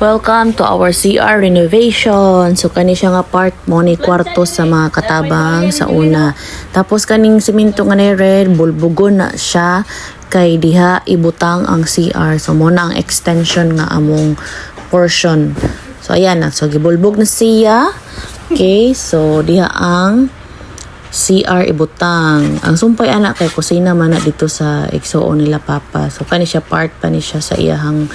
Welcome to our CR renovation. So kani siya nga part mo ni kwarto sa mga katabang sa una. Tapos kaning simento nga ni red bulbugon na siya kay diha ibutang ang CR. So mo na ang extension nga among portion. So ayan na. So gibulbog na siya. Okay, so diha ang CR ibutang. Ang sumpay anak kay kusina man na dito sa igsuon nila papa. So kani siya part pa ni siya sa iyahang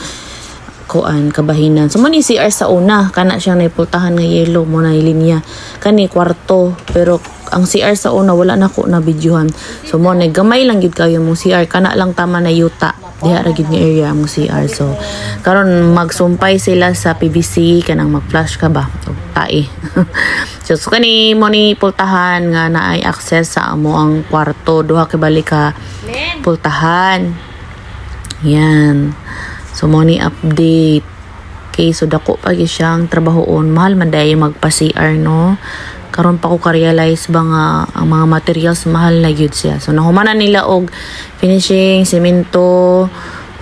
kuan kabahinan. So mo ni CR sa una kana siyang naipultahan nga yellow mo na linya kani kwarto, pero ang CR sa una wala na ko na videohan. So mo na gamay lang gid kayo mong CR kana lang tama na yuta diha ra gid nga area mong CR. So karon magsumpay sila sa PVC kanang mag-flash ka ba o tae. so kani mo ni pultahan nga naay access sa amo ang kwarto duha kay balik ka pultahan. Yan. So mo ni update. Okay, so dako pa gyud siyang trabahoon. Mahal man day magpa-CR no. Karon pa ko ka-realize ba nga ang mga materials mahal na gyud siya. So nahumanan nila og finishing, semento,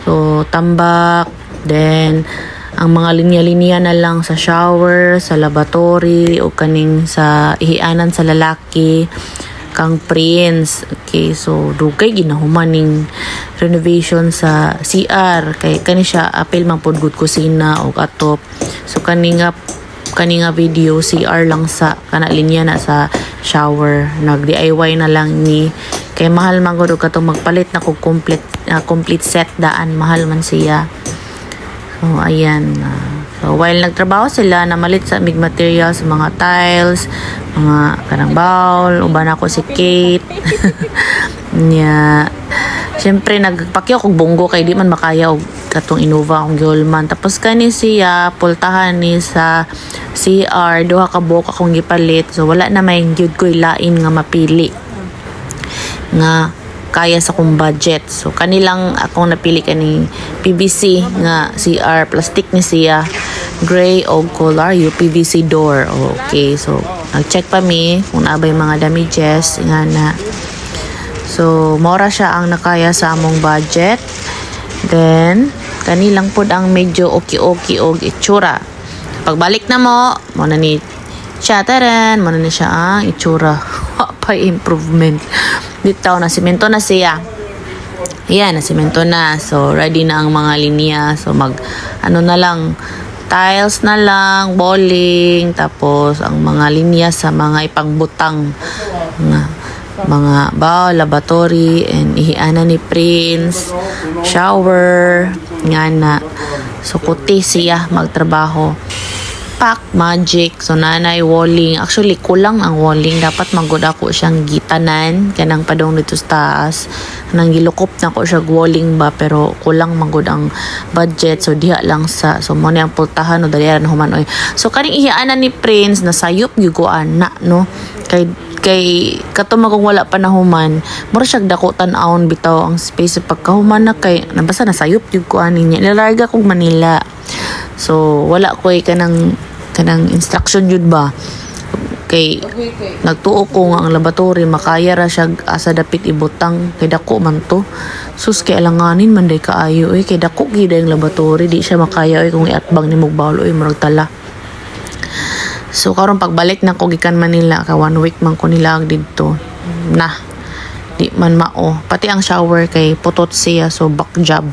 so tambak, then ang mga linya-linya na lang sa shower, sa lavatory o kaning sa ihianan sa lalaki kang prints. Okay, so dugay ginahumaning renovation sa CR kay kani siya apil man pod good kusina o atop. So kani nga video CR lang sa kana linya na sa shower, nag DIY na lang ni kay mahal man gud katong magpalit na kog complete set daan mahal man siya. So ayan. So while nagtrabaho sila namalit sa mig materials, mga tiles, mga kanang bowl, uban ako si Kate. Nya syempre nagpakyaw kog bunggo kay di man makaya og katong Innova akong gihulman. Tapos kani siya pultahan ni sa CR duha ka buok akong gipalit. So wala na may gyud koy lain nga mapili nga kaya sa kong budget. So kanilang akong napili kani PVC nga CR, plastic ni siya, gray o color UPVC door. Okay, so nag-check pa mi kung naabay mga damages nga na. So mora siya ang nakaya sa among budget. Then kanilang pod ang medyo okay og itsura. Pagbalik na mo na ni chataran, mo na ni siya ang itsura. Pa improvement. Dito na semento na siya. Ayan, na semento na. So ready na ang mga linya. So mag ano na lang tiles na lang, bowling, tapos ang mga linya sa mga ipangbutang mga bowl, lavatory, and ihiana ni Prince, shower, nga na. So kuti siya magtrabaho. Pack magic, so nanay walling. Actually kulang ang walling, dapat magud ako siyang gitanan kanang padong dito sa taas nang gilukop na ko siya walling ba, pero kulang magud ang budget. So diha lang sa so mo ni ang pultahan no daliran human oy. So kaning ihianan ni Prince nasayop gyugoan na no kay kato magong wala pa nahuman mura siya dako tan-awon bitaw ang space pagkahuman na kay nabasa nasayop gyud ko ani niya nilarga kog Manila. So wala ko kanang instruction jud ba kay nagtuo ko nga ang laboratory makaya ra siya asa dapit ibutang kay dako man to. Sus kay alanganin man day kaayo kay dako gid ang laboratory di siya makaya kung iatbang ni mog bawlo murag tala. So karon pagbalik na ko gikan Manila ka 1 week man ko nilag didto na di man mao pati ang shower kay putot siya. So back job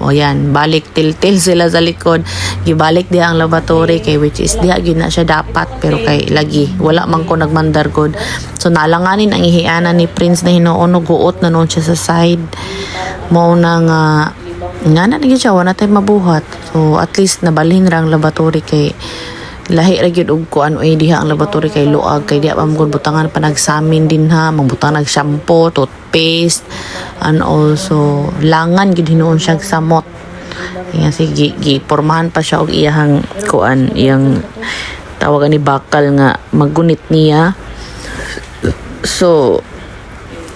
o yan balik til sila sa likod gibalik diha ang laboratory kay which is diha gyud na siya dapat, pero kay lagi wala man ko nagmandar god. So nalanganin ang ihianan ni Prince na hinuon guot na noon siya sa side mo na nga na gyud siya wala tay mabuhat. So at least nabalhin ra ang laboratory kay lahi ra gyud og kuan diha ang laboratory kay luag kay diha pa mo butangan pa nagsamin din ha magbutang nag shampoo, toothpaste, and also langan gyud hinuon siya samot. Yan sige gipormahan pa siya og iyang kuan iyang tawagan ni bakal nga maggunit niya. So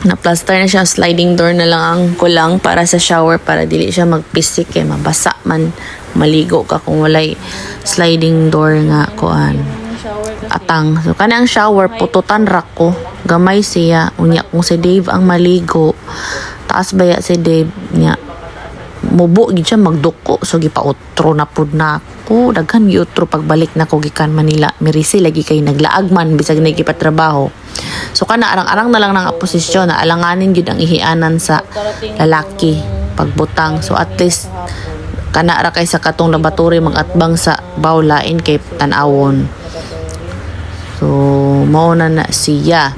na-plaster na siya, sliding door na lang ang kulang para sa shower para dili siya magpisik kay mabasa man maligo ka kung walay sliding door nga kuan atang. So kanang shower pututan ra ko gamay siya unya kung si Dave ang maligo taas baya si Dave nya mubo gid siya magduko, so gipautro na pud na ako. Daghan giutro pagbalik na ko gikan Manila. Mirisi lagi kay naglaag man bisag nagipatrabaho. So kana arang-arang na lang ng posisyon na alanganin gyud ang ihianan sa lalaki pagbutang. So at least kana ra kay sa katong laboratory magatbang sa bawlain kay tan-awon. So mao na siya.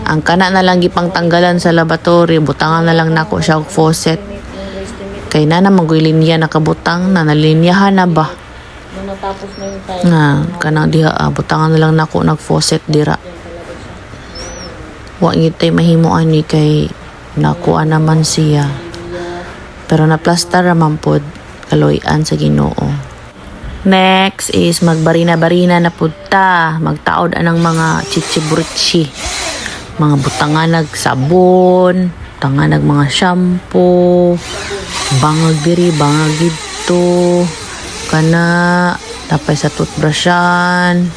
Ang kana na lang gipang tanggalan sa laboratory, butangan na lang nako siya og faucet. Kay na magoy linya nakabutang na nalinyahan na ba? Natapos na yung time. Nga, kanang diha, butangan na lang nako nag-faucet dira. Wa ngitay mahimuan ni kay nakuha naman siya. Pero na-plaster naman pod, kaloy-an sa Ginoo. Next is magbarina-barina na punta. Magtaod anang mga chichiburitsi. Mga butangan nagsabon, butangan nag mga shampoo, bangag diri, bangag dito, kana, tapay sa toothbrushan,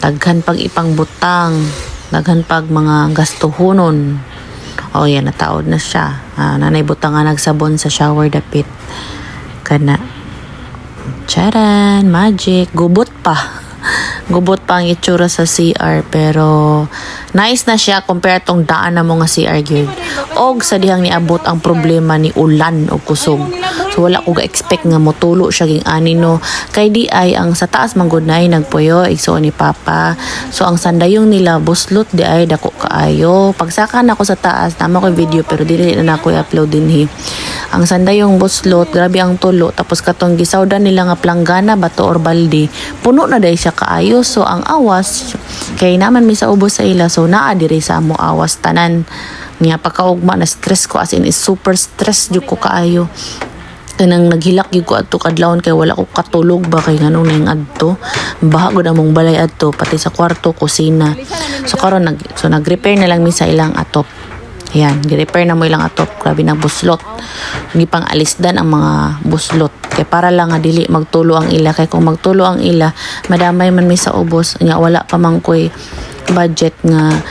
daghan pag ipang butang, daghan pag mga gastuhonon. O yan, nataod na siya. Nanay butangan nagsabon sa shower dapit. Kana. Charan, magic, gubot pa. Gubot pa ang itsura sa CR pero nice na siya compare tong daan na mga CR gyud. Og sa dihang niabot ang problema ni ulan o kusog. So wala ko ga-expect nga motulo siya ging ani no. Kay di ay ang sa taas manggod na ay nagpuyo igsuon ni Papa. So ang sandayong nila buslot di ay dako kaayo. Pagsakan ako sa taas tama ko video pero dili na ako i-upload dinhi. Ang sandayong buslot grabe ang tulo tapos katong gisawdan nila nga planggana bato or balde puno na day siya kaayo. So ang awas kay naman mi sa ubos sa ila so naa diri sa amo awas tanan niya pagkaugma na stress ko as in is super stress jud ko kaayo. Kanang naghilak gyud ko adto kadlawon kay wala ko katulog ba kay nganong ning adto baha gud among balay adto pati sa kwarto kusina. So karon nag-repair na lang mi sa ilang atop. Yan, gi-repair na mo ilang atop. Grabe na buslot. Hindi pang alisdan ang mga buslot. Kaya para lang nga dili magtulo ang ila. Kaya kung magtulo ang ila, madamay man may sa ubos. Nga wala pa man ko'y budget nga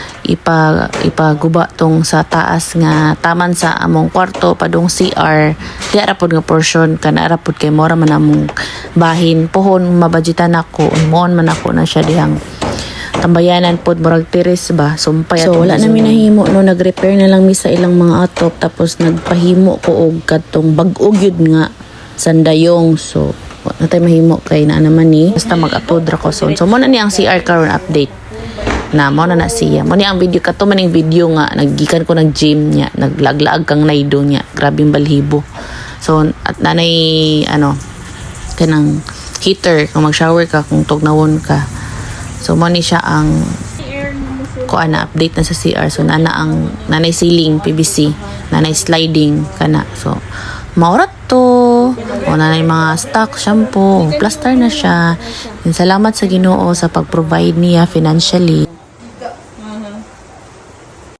ipaguba tong sa taas nga taman sa among kwarto padung CR. Di arapod nga portion ka na arapod kay mora man among bahin. Pohon mabudgetan ako. Mohon man ako na siya dihang tambayanan pod murag tiris ba sumpay. So wala na mi nahimo no nag-repair na lang mi sa ilang mga atop tapos nagpahimo ko og kadtong bag-o gyud nga sandayong. So wala na tay mahimo kay na naman ni basta mag-upload ra ko soon. So mo na ni ang CR karon update na mo na siya. Mo ni ang video kato maning video nga naggikan ko nag gym nya naglaglaag kang naido nya grabing balhibo. So at nanay kanang heater kung mag-shower ka kung tugnawon ka. So mo ni siya ang kuan na update na sa CR. So nanay ceiling PVC, nanay sliding kana. So maurat to. O nanay mga stock shampoo, plaster na siya. And salamat sa Ginoo sa pag-provide niya financially.